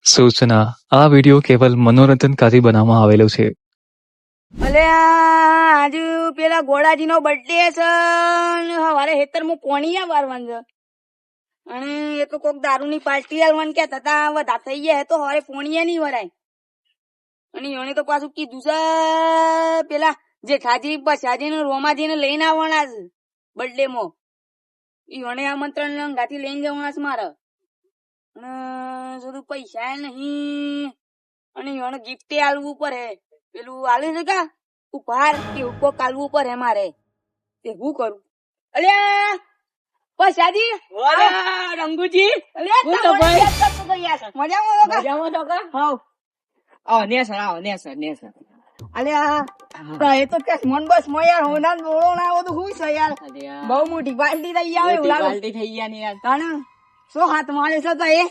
સૂચના આ વિડિયો કેવલ મનોરંજનકારી બનાવવામાં આવેલો છે. અલે આજુ પેલા ગોળાજી નો બર્થડે છે ને હવારે હેતર હું કોણીયા વારવાનું છે અને એ તો કોક દારૂ ની પાર્ટી આલવાનું કે થતા વધા થઈ ગયા તો હવારે પોણીયા નહીં વરાય અને એને તો પાછું કીધું છે પેલા જેઠાજી બસાજી ને રોમાજી ને લઈને આવવાના છે બર્થડે માં એને આમંત્રણ લંગાથી લઈને જવાના છે મારે અને થોડું પૈસા નહીં અને એને ગિફ્ટ આલવું પડે પેલું આલે છે કા ઉપહાર કે કોક આલવું પડે મારે તે હું કરું અલ્યા પૈસાજી રંગુજી મજામાં તો કા આવો નેસર આવો નેસર અલ્યા એ તો કે મન બસ મો યાર હોના બોલો ના આવો તો હું છે યાર બહુ મોટી પાર્ટી થઈ આવે એવું લાગે પાર્ટી થઈ ગયા ને યાર તાણે સો હાથ મારે છે તો એ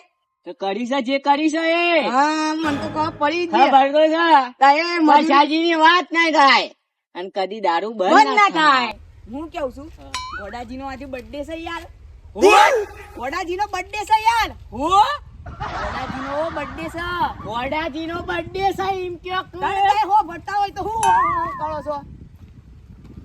તો કરી છે જે કરી છે એ હા મન તો કહો પડી જ ખબર તો છે તાએ મરસાજી ની વાત ના થાય અને કદી દારૂ બંધ ના થાય હું કેવું છું ગોડાજી નો આજે બર્થડે છે યાર ગોડાજી નો બર્થડે છે યાર ગોડાજી નો બર્થડે છે ઘોડાજી નો બર્થડે છે એમ કયો તારે હો ભરતા હોય તો હું કરો છો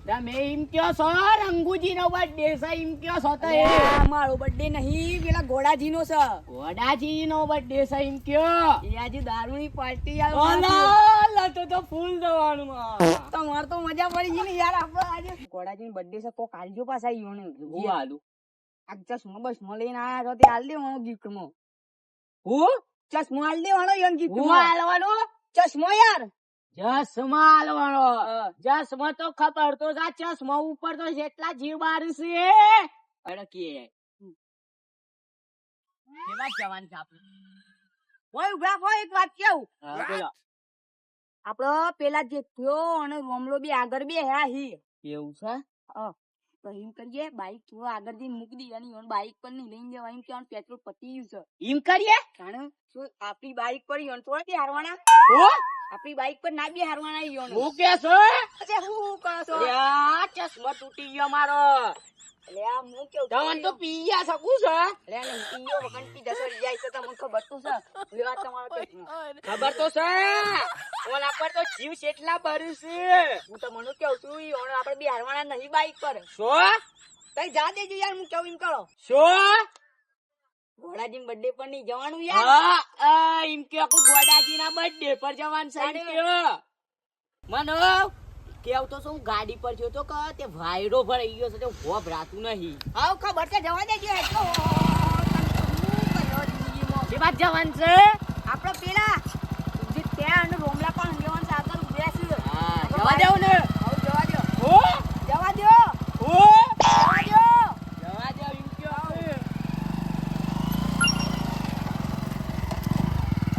તમે એમ કયો છો રંગુજી નો બર્થડે છે એમ કયો છો તો એ મારો બર્થડે નહીં પેલા ગોડાજી નો છે ઘોડાજી નો બર્થડે છે એમ કયો એ આજે દારૂ ની પાર્ટી તો ફૂલ જવાનું તમારે તો મજા પડી ગઈ ને યાર આપડે આજે ગોડાજી નો બર્થડે છે કોક આલજો પાછા ઈયો ને હું આલું આ ચશ્મા બસમો લઈને આયા છો તે આલ દેવાનો ગિફ્ટ માં હું ચશ્મો આલ દેવાનો ઈયો ગિફ્ટ હું માં આલવાનું ચશ્મો યાર ચશ્મા આલવાનો ચશ્મા તો ખબર તો જા ચશ્મા ઉપર તો જેટલા જીવ બારું છે અડકીએ કેવા જવાન છે આપણે ઓય ઉભા હોય એક વાત કેવું બોલો આપડો પેલા જે થયો અને રોમલો બી આગળ બે હે હી એવું છે તો એમ કરીએ બાઈક થોડો આગળ જઈને મૂકી દઈએ અને ઈવન બાઈક પર નહીં લઈને જવા એમ કે પેટ્રોલ પતી ગયું છે એમ કરીએ જાણે શું આપણી બાઈક પર ઈવન થોડા બી હારવાના આપણી બાઈક પર ના બી હારવાના ઈવન હું કે છો અચ્છા હું કહો છો આ ચશ્મા તૂટી ગયો મારો એટલે આ હું કેવું તમન તો પીયા શકું છે એટલે ને પીયો વગર પી જશે જાય છે તમને ખબર તો છે એ વાત તમારો ખબર તો છે ઓલા પર તો જીવ કેટલા ભર્યું છે હું તો મને કેવું છું ઈવન આપણે બી હારવાના નહીં બાઈક પર શો તઈ જા દેજો યાર હું કેવું એમ કરો શો ઘોડાજી બર્થડે પર નહીં જવાનું યાર હા એમ કે આખું ગોડાજી ના બર્થડે પર જવાનું છે એમ કે મનો કેવું તો શું ગાડી પર જોતો કે તે વાયરો ભરાઈ ગયો છે તે હોબ રાતું નહીં આવ ખબર છે જવા દેજો એટલો જે વાત જવાનું છે આપડે પેલા જે ત્યાં અને રોમલા પણ જવાનું છે આગળ ઉભ્યા છે હા જવા દેવું ને આવ જવા દો હો જવા દો હો જવા દો જવા દે એમ કે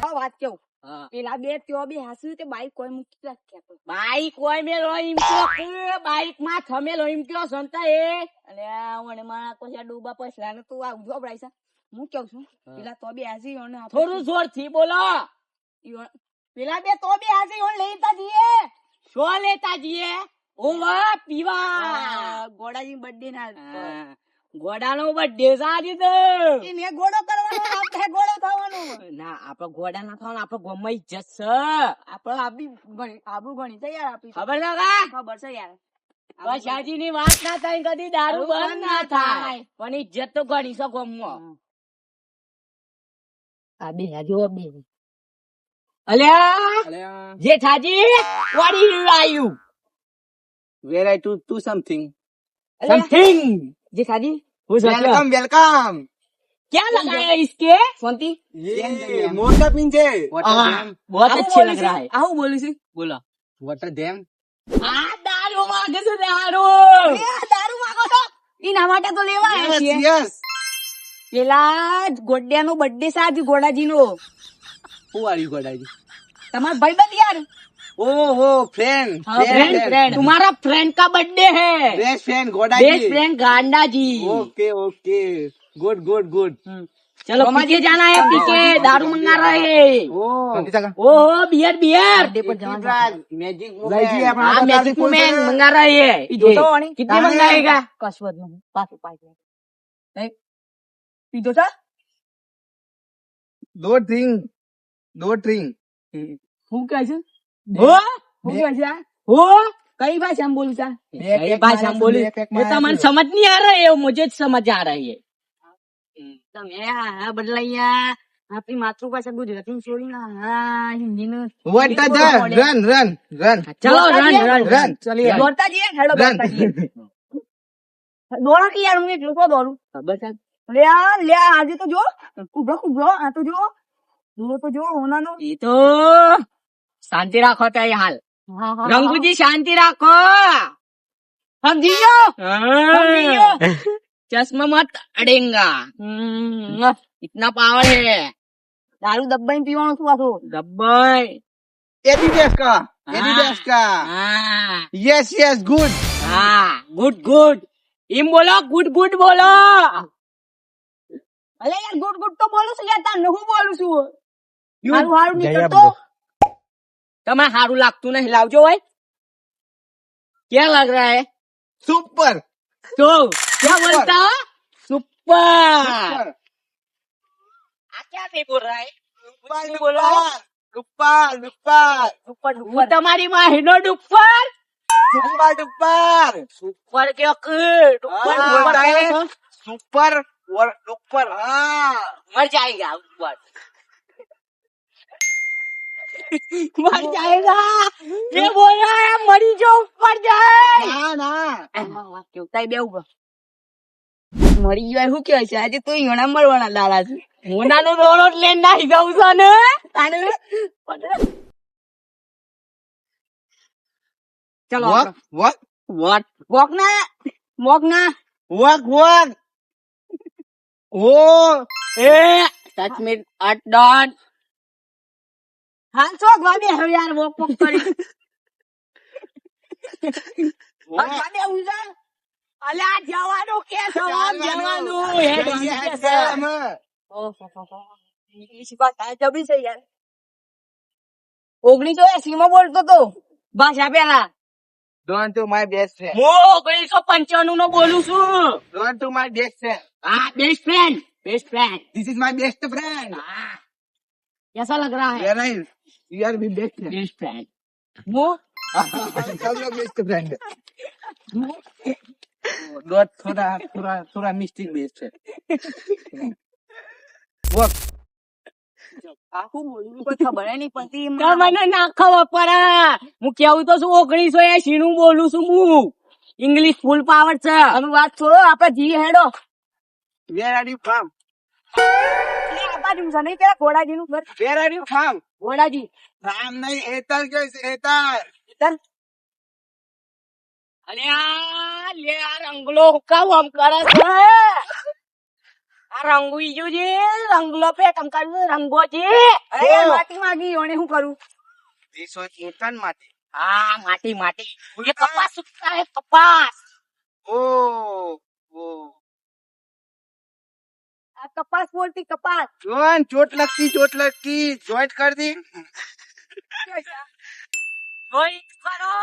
આ વાત કેવું હા પેલા બે ત્યો બી હાસુ તે બાઈક કોઈ મૂકી રાખ્યા બાઈક હોય મેલો એમ કે બાઈક માં થમેલો એમ કયો સંતા એ અલે મને મારા કોઈ ડૂબા પછલા ને તું આ ઉજો પડાઈ છે હું કેવું છું પેલા તો બી હાસી અને થોડું જોર થી બોલો પેલા બે તો બી હાસી ઓન લેતા જઈએ શો લેતા જઈએ ઓવા પીવા ગોડાજી બર્થડે ના ઘોડાનો બર્થડે સારી તો એને ગોળો કરવાનો આપણે ગોળો થવાનો ના આપડે ઘોડા ના થવાનું આપડે ગમે ઇજ્જત છે આપણે આબી ગણી આબુ ગણી છે યાર આપી ખબર ના કા ખબર છે યાર બસ શાદી ની વાત ના થાય કદી દારૂ બંધ ના થાય પણ ઇજ્જત તો ગણી છે ગમમાં આ બે જો બે અલ્યા જેઠાજી what are you are Where I do something. something Jethaji Welcome, welcome. क्या लगाया इसके सोनती ये मोटा पिन है. बहुत अच्छे लग रहा है आहू बोली सी बोला Water dam. આ દારૂ માંગે છે દારૂ દારૂ માંગો છો ઈના માટે તો લેવા આવ્યા Yes, છીએ yes. પેલા ગોડિયાનો બર્થડે છે આજ ગોડાજીનો Who are you, Godaji? તમારા ભાઈબંધ યાર Oh, friend. फ्रेंड तुम्हारा फ्रेंड का बर्थडे है Best friend, Godaji. Best friend Ganda ji Okay, okay. Good, good, good. चलो पीछे जाना है पीछे दारू मंगा रहे हैं Oh. ओहो बियर बियर Magic हाँ मैजिक मैन मंगा रहे हैं कितने मंगाएगा કશવત નું પાછું પાછું પીધો છે दो ड्रिंक શું કહે છે હો શું કહે છે આ? હો કઈ ભાષામાં બોલું છે કઈ ભાષામાં બોલું એ તમને સમજ નહીં આ રહી है मुझे समझ आ रही है તમે હા બદલાયા આપણી માતૃભાષા ગુજરાતી છોડીને હા હિન્દી નું What the run ચલો રન run चलिए દોડતા જઈએ હેડો દોડતા જઈએ દોડો કે યાર હું એકલો તો દોડું ખબર છે લે આજે તો જો કુબરો આ તો જો દૂરો તો જો હોનાનો એ તો શાંતિ રાખો ત્યાં હાલ હા હા રંગુજી શાંતિ રાખો સમજી ગયો સમજી ગયો चश्मा मत अड़ेगा इतना पावर है દારૂ દબાઈને પીવાનું શું આખું गब्बर एडिडास का हाँ yes good हाँ गुड गुड इम बोलो गुड गुड बोलो અલે યાર ગુડ ગુડ તો બોલું છું યાર તાર હું બોલું છું હારું હારું નીકળતો તમે हारू लागतू नहीं लावजो भाई क्या लग रहा है super तो क्या बोलता है सुपर आ क्या नहीं बोल रहा है बोलो डुप्पर ઉપર वो तुम्हारी माँ है नो डुप्पर डुप्पर सुपर क्या डुप्पर हाँ, ऊपर बोलता है। गया तो सुपर और डुप्पर हाँ मर जाएगा ऊपर मर जाएगा ये बोल रहा है मरी जो ऊपर जाए ना ना કેવતાય બે ઉપર મરી ગયો શું કહે છે આજે તો ઈણા મળવાના લાલા છે મોનાનો રોડો લઈને નાહી જાઉં છું ને તાને ચલો walk વોટ વોક ના walk oh એ ટચ મી અટ ડોટ હાલ છો ગમે હવે યાર વોક વોક કરી હાલ ગમે ઉજા અલ્યા જવાનું કે જવાનું હેડ કે છે ઇંગ્લિશ ભાષા જબરી છે યાર 1980 માં બોલતો તો ભાષા પેલા don't to my best friend હું 1995 નો બોલું છું don't to my best friend हाँ best friend this is my best friend हाँ कैसा लग रहा है yeah right you are my best friend best friend वो सब लोग best friend दो थोड़ा मिस्टेक बेस्ट है walk આખું બોલવું કોઈ ખબર નહીં પડતી મને ના ખબર પડે હું કેવું તો છું 1980 નું બોલું છું હું ઇંગ્લિશ ફૂલ પાવર છે અમે વાત છોડો આપડે જી હેડો where are you from આ બાજુ છે નહીં પેલા ઘોડાજી નું ઘર where are you from ઘોડાજી Ram નહીં એતર કે એતર અરે આ લે આ રંગલો કામ આમ કરે છે આ રંગુઈજો છે રંગલો પે કમ કર્યું રંગોજી અરે યાર માટી માંગી ઓને શું કરું this was એતન માટે हाँ माटी ये कपास सूखता है कपास oh આ કપાસ બોલતી કપાસ जोन चोट लगती जॉइंट कर दी જોઈન્ટ કરો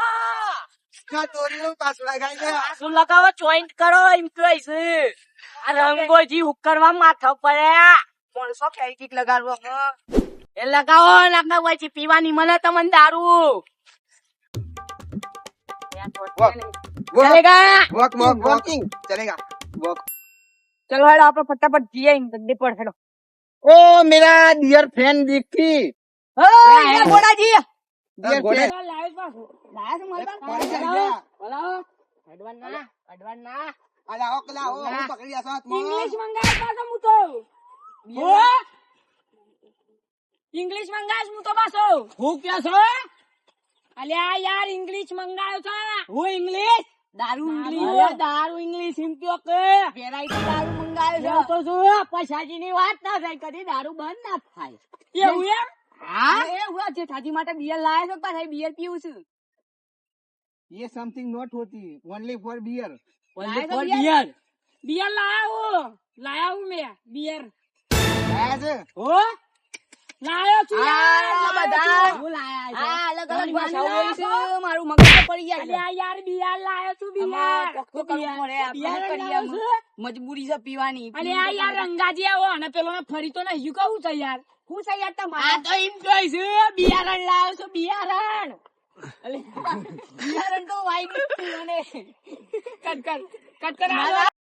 इसका तोड़ियों पास लगाएंगे આસુ લગાવો જોઈન્ટ કરો એમ કહે છે આ રંગોજી હુકરવા માથા પડ્યા 300 ફેરિટિક લગાડવો એ લગાવો ને આપણે પછી પીવાની મળે તમને દારૂ ચલેગા walking चलेगा walk ચલો હેડો આપણે ફટાફટ જઈએ ગड्डे પર હેડો ओ मेरा डियर फ्रेंड दिखी ઓય ઘોડાજી डियर फ्रेंड લાયા છે મળવા બોલાવો અડવાના अलाओ कलाओ हाँ। पकड़िया साथ ઇંગ્લિશ મંગાય પાછો હું તો ઇંગ્લિશ મંગાય હું તો પાછો હું ક્યાં છો અલ્યા યાર ઇંગ્લિશ મંગાયો છે હું ઇંગ્લિશ દારૂ દારૂ ઇંગ્લિશ એમ કયો કે વેરાયટી દારૂ મંગાયો જો છે તો જો પૈસાજી ની વાત ના થાય કદી દારૂ બંધ ના થાય એવું એમ હા એ હું જે થાજી માટે બિયર લાયા છો પાછા બિયર પીવું છું ये समथिंग नॉट होती ओनली फॉर बियर Only લાયા for તો beer. બિયર લાયા હું મેં બિયર आया से हो લાયો છું યાર, આ લાયો બધા. છું. હું લાયા છે. આ અલગ અલગ મારી ભાષાઓ માની બોલે છે. લાયો મારું મગજ તો પડી જાય છે. અલ્યા યાર બિયાર લાયો છું આમાં બિયાર. કોક તો કરવું પડે, આપણે બિયાર કરીએ લાયો આમાં. છું. મજબૂરી છે પીવાની. અરે આ યાર રંગાજી આવો અને પેલો ને ફરી તો નહીં કહું છે યાર. હું છે યાર આ તમારા તો એમ કહે છે બિયારણ લાવ્યો છું બિયારણ. બિયારણ તો વાઈ ગયું મને. કટ કર કટ કર.